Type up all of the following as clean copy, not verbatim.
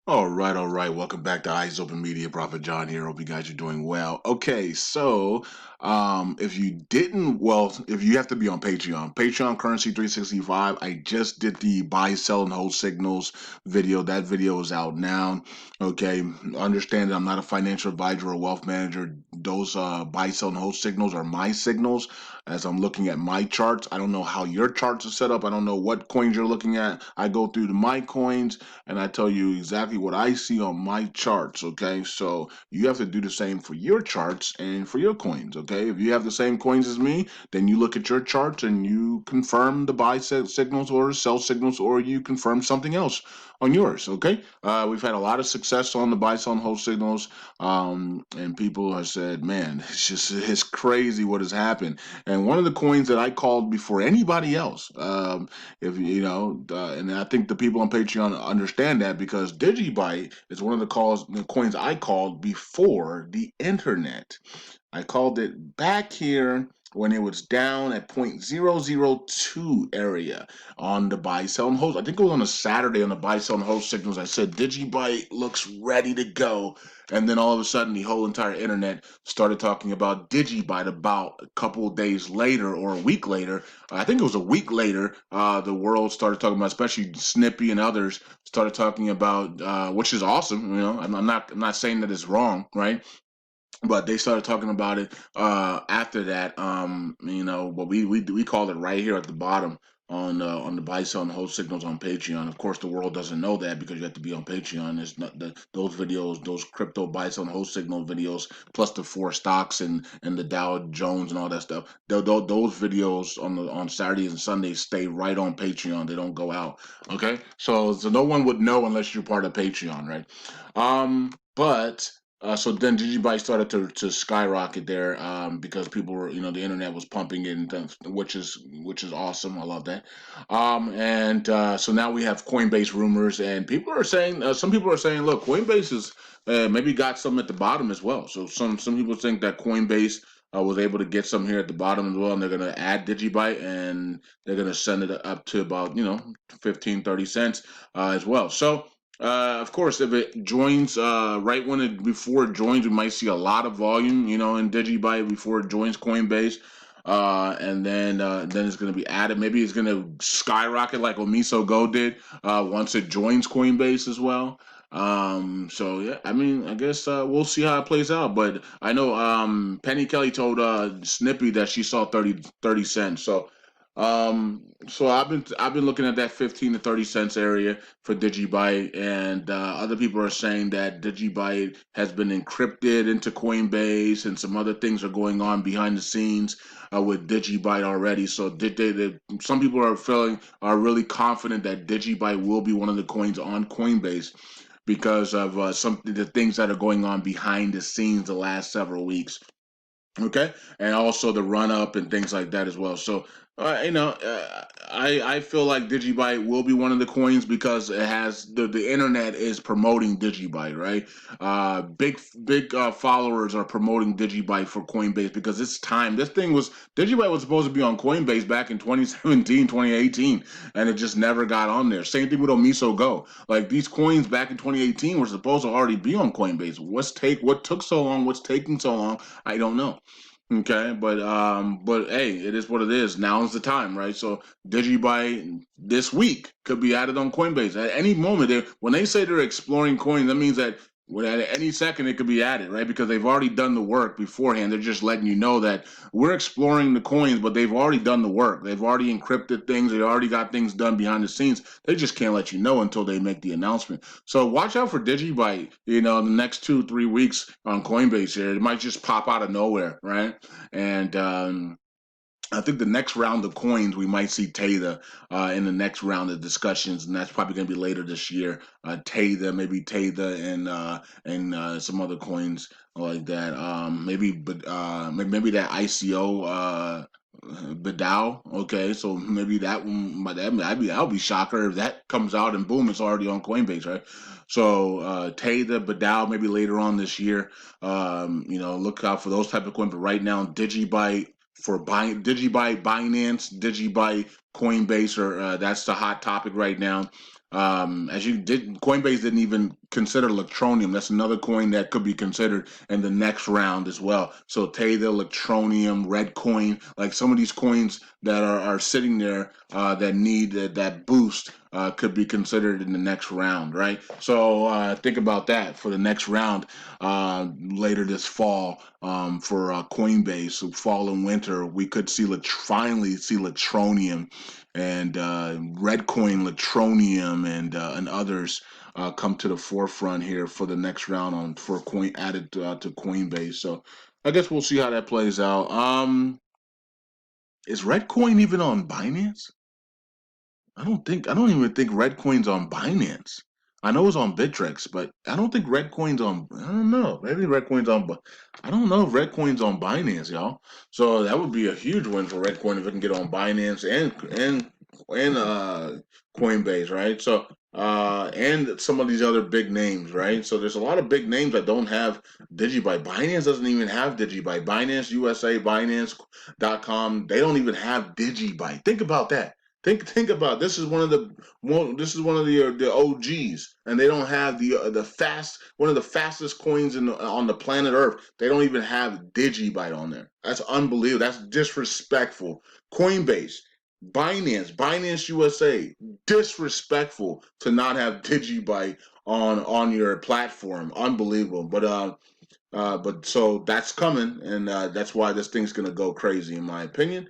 All right, all right. Welcome back to Eyes Open Media. Prophet John here. Hope you guys are doing well. Okay, so if you didn't, well, if you have to be on Patreon Currency 365. I just did the buy, sell, and hold signals video. That video is out now. Okay, understand that I'm not a financial advisor or wealth manager. Those buy, sell, and hold signals are my signals as I'm looking at my charts. I don't know how your charts are set up. I don't know what coins you're looking at. I go through my coins and I tell you exactly what I see on my charts. Okay, so you have to do the same for your charts and for your coins. Okay, if you have the same coins as me, then you look at your charts and you confirm the buy signals or sell signals, or you confirm something else on yours. Okay, we've had a lot of success on the buy, sell, and hold signals, and people have said, "Man, it's crazy what has happened." And one of the coins that I called before anybody else, if you know, and I think the people on Patreon understand that because Digibyte is one of the coins I called before the internet. I called it back here when it was down at 0.002 area on the buy, sell, and hold. I think it was on a Saturday on the buy, sell, and hold signals. I said Digibyte looks ready to go. And then all of a sudden, the whole entire internet started talking about Digibyte about a couple of days later or a week later. I think it was a week later, the world started talking about, especially Snippy and others started talking about, which is awesome. You know, I'm not saying that it's wrong, right? But they started talking about it after that. But we called it right here at the bottom on the buy, sell, and hold signals on Patreon. Of course, the world doesn't know that because you have to be on Patreon. It's not those videos, those crypto buy, sell, and hold signal videos, plus the four stocks and the Dow Jones and all that stuff. Those videos on Saturdays and Sundays stay right on Patreon. They don't go out. Okay, so no one would know unless you're part of Patreon, right? But so then Digibyte started to skyrocket there because people were, the internet was pumping it, and which is awesome. I love that. And So now we have Coinbase rumors, and people are saying, some people are saying, look, Coinbase is maybe got some at the bottom as well. So some people think that Coinbase was able to get some here at the bottom as well, and they're going to add Digibyte, and they're going to send it up to about 15-30 cents as well. So. Of course, if it joins right before it joins, we might see a lot of volume, in Digibyte before it joins Coinbase, and then it's going to be added. Maybe it's going to skyrocket like Omiso Go did once it joins Coinbase as well. So yeah, I mean, I guess we'll see how it plays out. But I know Penny Kelly told Snippy that she saw 30 cents. So I've been looking at that 15 to 30 cents area for Digibyte, and other people are saying that Digibyte has been encrypted into Coinbase, and some other things are going on behind the scenes with Digibyte already. So some people are really confident that Digibyte will be one of the coins on Coinbase because of some the things that are going on behind the scenes the last several weeks. Okay, and also the run up and things like that as well. So, I feel like Digibyte will be one of the coins because it has the internet is promoting Digibyte, right? Big followers are promoting Digibyte for Coinbase because it's time. Digibyte was supposed to be on Coinbase back in 2017, 2018, and it just never got on there. Same thing with Omiso Go. Like these coins back in 2018 were supposed to already be on Coinbase. What took so long? What's taking so long? I don't know. Okay, but hey, it is what it is. Now is the time, right? So Digibyte this week could be added on Coinbase at any moment. When they say they're exploring coins, that means that at any second it could be added, right? Because they've already done the work beforehand. They're just letting you know that we're exploring the coins, but they've already done the work. They've already encrypted things. They already got things done behind the scenes. They just can't let you know until they make the announcement. So watch out for Digibyte, in the next 2-3 weeks on Coinbase here. It might just pop out of nowhere, right? And I think the next round of coins we might see Tether in the next round of discussions, and that's probably going to be later this year. Maybe Tether and some other coins like that. Maybe that ICO. Bedau, okay, so maybe that one, but I'll be shocker if that comes out and boom, it's already on Coinbase, right? So Tether, Bedau, maybe later on this year. Look out for those type of coins. But right now, Digibyte for buying Digibyte, Binance, Digibyte, Coinbase, or that's the hot topic right now. As you did, Coinbase didn't even consider Electronium. That's another coin that could be considered in the next round as well. So Tether, Electronium, Redcoin, like some of these coins that are sitting there that need that boost could be considered in the next round, right? So think about that for the next round later this fall for Coinbase. So fall and winter, we could see finally see Electronium and Redcoin, Latronium, and others come to the forefront here for the next round on for coin added to Coinbase. So I guess we'll see how that plays out. Is Redcoin even on Binance? I don't even think Redcoin's on Binance. I know it's on Bittrex, but I don't think Redcoin's on. I don't know. Maybe Redcoin's on. I don't know if Redcoin's on Binance, y'all. So that would be a huge win for Redcoin if it can get on Binance and Coinbase, right? So and some of these other big names, right? So there's a lot of big names that don't have Digibyte. Binance doesn't even have Digibyte. Binance USA, Binance.com, they don't even have Digibyte. Think about that. Think about this is this is one of the OGs, and they don't have one of the fastest coins on the planet Earth. They don't even have Digibyte on there. That's unbelievable. That's disrespectful. Coinbase, Binance USA, disrespectful to not have Digibyte on your platform. Unbelievable. But so that's coming, and that's why this thing's gonna go crazy, in my opinion.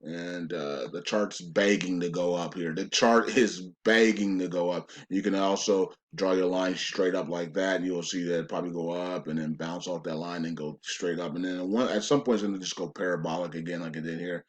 And the chart's begging to go up here. The chart is begging to go up. You can also draw your line straight up like that, and you'll see that it probably go up and then bounce off that line and go straight up. And then at some point, it's going to just go parabolic again, like it did here.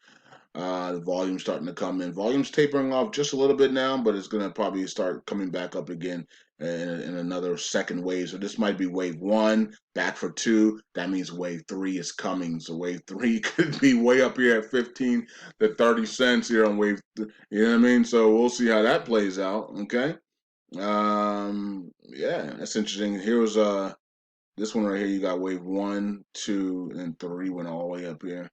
The volume's starting to come in. Volume's tapering off just a little bit now, but it's going to probably start coming back up again in another second wave. So this might be wave one, back for two. That means wave three is coming. So wave three could be way up here at 15 to 30 cents here on wave. You know what I mean? So we'll see how that plays out. Okay. Yeah, that's interesting. Here was this one right here. You got wave one, two, and three went all the way up here.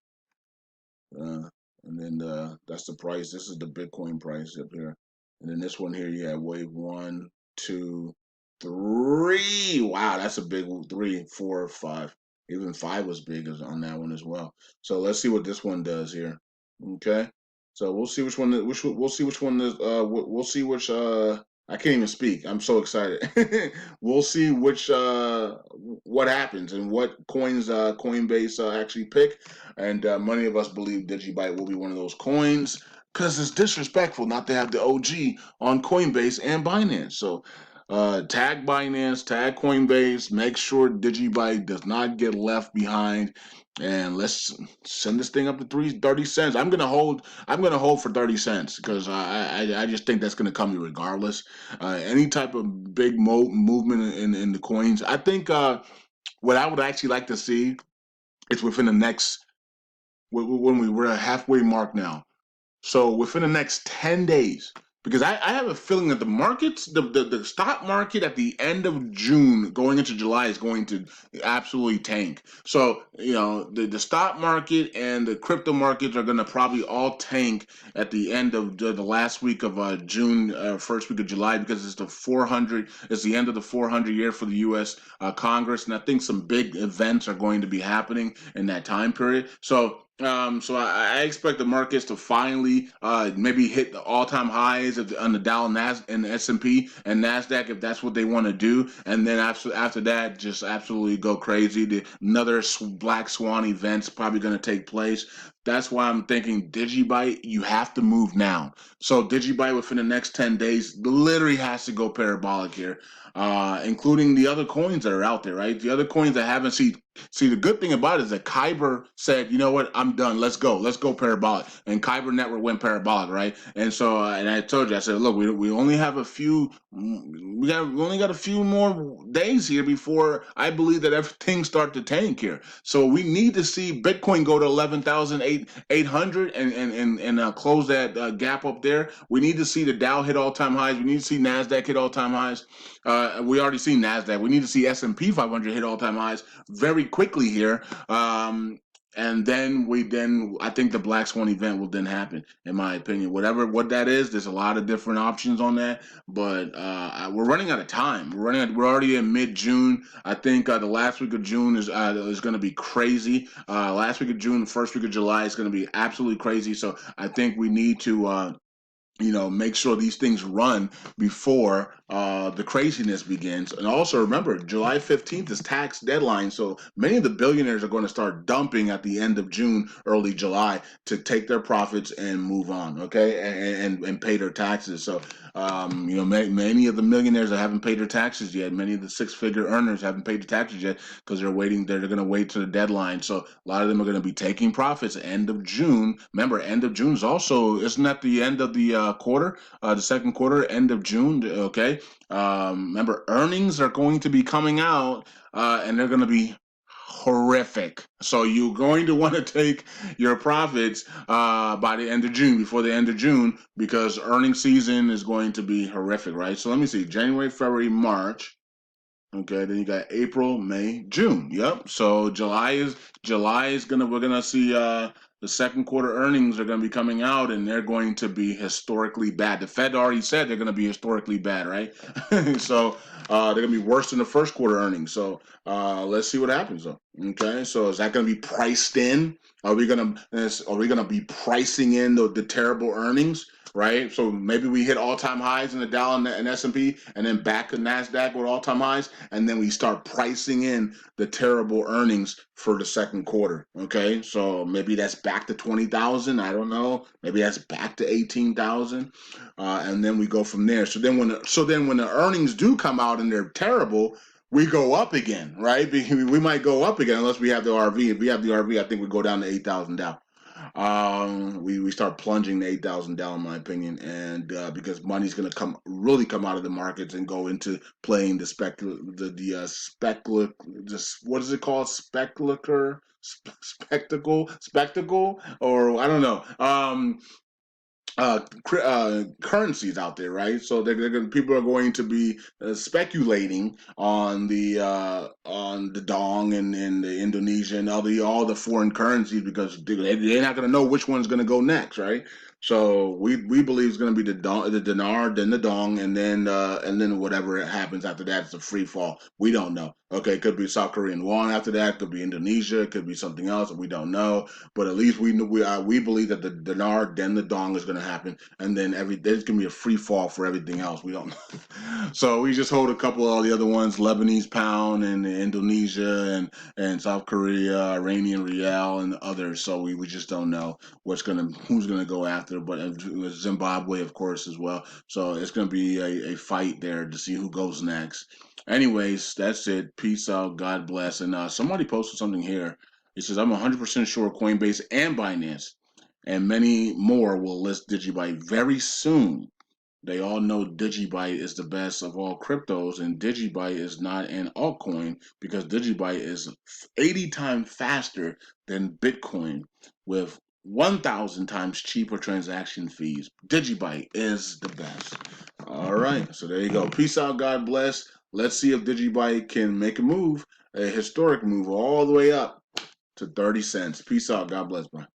And then that's the price. This is the Bitcoin price up here. And then this one here, you have wave one, two, three. Wow, that's a big 3, 4, 5. Even 5 was big as on that one as well. So let's see what this one does here. Okay. So we'll see we'll see which one is we'll see which I can't even speak. I'm so excited. We'll see which what happens and what coins Coinbase actually pick. And many of us believe Digibyte will be one of those coins because it's disrespectful not to have the OG on Coinbase and Binance. So tag Binance, tag Coinbase, make sure Digibyte does not get left behind. And let's send this thing up to 30 cents. I'm gonna hold for 30 cents because I just think that's gonna come regardless. Any type of big movement in the coins. I think what I would actually like to see is within the next when we're at halfway mark now. So within the next 10 days, because I have a feeling that the markets, the stock market at the end of June going into July is going to absolutely tank. So, the stock market and the crypto markets are going to probably all tank at the end of the last week of June, first week of July, because it's the end of the 400 year for the U.S. Congress. And I think some big events are going to be happening in that time period. So I expect the markets to finally maybe hit the all-time highs on the Dow and the S&P and Nasdaq if that's what they want to do, and then after that, just absolutely go crazy. Another black swan event's probably going to take place. That's why I'm thinking Digibyte, you have to move now. So Digibyte within the next 10 days literally has to go parabolic here, including the other coins that are out there, right? The other coins that haven't seen. See, the good thing about it is that Kyber said, you know what, I'm done. Let's go parabolic. And Kyber Network went parabolic, right? And so, and I told you, I said, look, we only have we only got a few more days here before I believe that everything start to tank here. So we need to see Bitcoin go to 11,800 and close that gap up there. We need to see the Dow hit all-time highs. We need to see Nasdaq hit all-time highs. We already see Nasdaq. We need to see S&P 500 hit all-time highs very quickly here. and then I think the Black Swan event will then happen, in my opinion. What that is, there's a lot of different options on that, but we're running out of time. We're already in mid June. I think the last week of June is going to be crazy. Last week of June, the first week of July is going to be absolutely crazy. So I think we need to. Make sure these things run before the craziness begins. And also remember, July 15th is tax deadline. So many of the billionaires are going to start dumping at the end of June, early July to take their profits and move on, okay, and pay their taxes. So, many of the millionaires that haven't paid their taxes yet, many of the six-figure earners haven't paid the taxes yet because they're waiting. They're going to wait to the deadline. So a lot of them are going to be taking profits end of June. Remember, end of June is also, isn't that the end of the quarter, the second quarter, end of June? Okay. Remember, earnings are going to be coming out, and they're going to be horrific. So you're going to want to take your profits by the end of June, before the end of June, because earnings season is going to be horrific, right? So let me see, January, February, March. Okay, then you got April, May, June. Yep. So July is gonna we're gonna see the second quarter earnings are gonna be coming out, and they're going to be historically bad. The Fed already said they're gonna be historically bad, right? So they're gonna be worse than the first quarter earnings. So let's see what happens though. Okay, so is that gonna be priced in? Are we gonna be pricing in the terrible earnings? Right, so maybe we hit all-time highs in the Dow and S&P, and then back to Nasdaq with all-time highs, and then we start pricing in the terrible earnings for the second quarter. Okay, so maybe that's back to 20,000. I don't know. Maybe that's back to 18,000, and then we go from there. So then when the earnings do come out and they're terrible, we go up again, right? We might go up again unless we have the RV. If we have the RV, I think we go down to 8,000 down. We start plunging to 8,000 down, in my opinion, and because money's going to come out of the markets and go into playing the what is it called, spectacle, or I don't know. Currencies out there, right? So people are going to be speculating on the dong and the Indonesia and all the foreign currencies, because they're not going to know which one's going to go next, right? So we believe it's going to be the dinar, then the dong, and then whatever happens after that, it's a free fall. We don't know. Okay, it could be South Korean won after that. Could be Indonesia. It could be something else. We don't know. But at least we believe that the dinar, then the dong is going to happen, and then there's going to be a free fall for everything else. We don't know. So we just hold a couple of all the other ones: Lebanese pound and Indonesia and South Korea, Iranian rial, and others. So we just don't know who's gonna go after. But Zimbabwe, of course, as well. So it's gonna be a fight there to see who goes next. Anyways, that's it. Peace out. God bless. And somebody posted something here. He says, I'm 100% sure Coinbase and Binance and many more will list Digibyte very soon. They all know Digibyte is the best of all cryptos, and Digibyte is not an altcoin because Digibyte is 80 times faster than Bitcoin with 1,000 times cheaper transaction fees. Digibyte is the best. All right, so there you go. Peace out. God bless. Let's see if Digibyte can make a historic move all the way up to 30 cents. Peace out. God bless. Bye.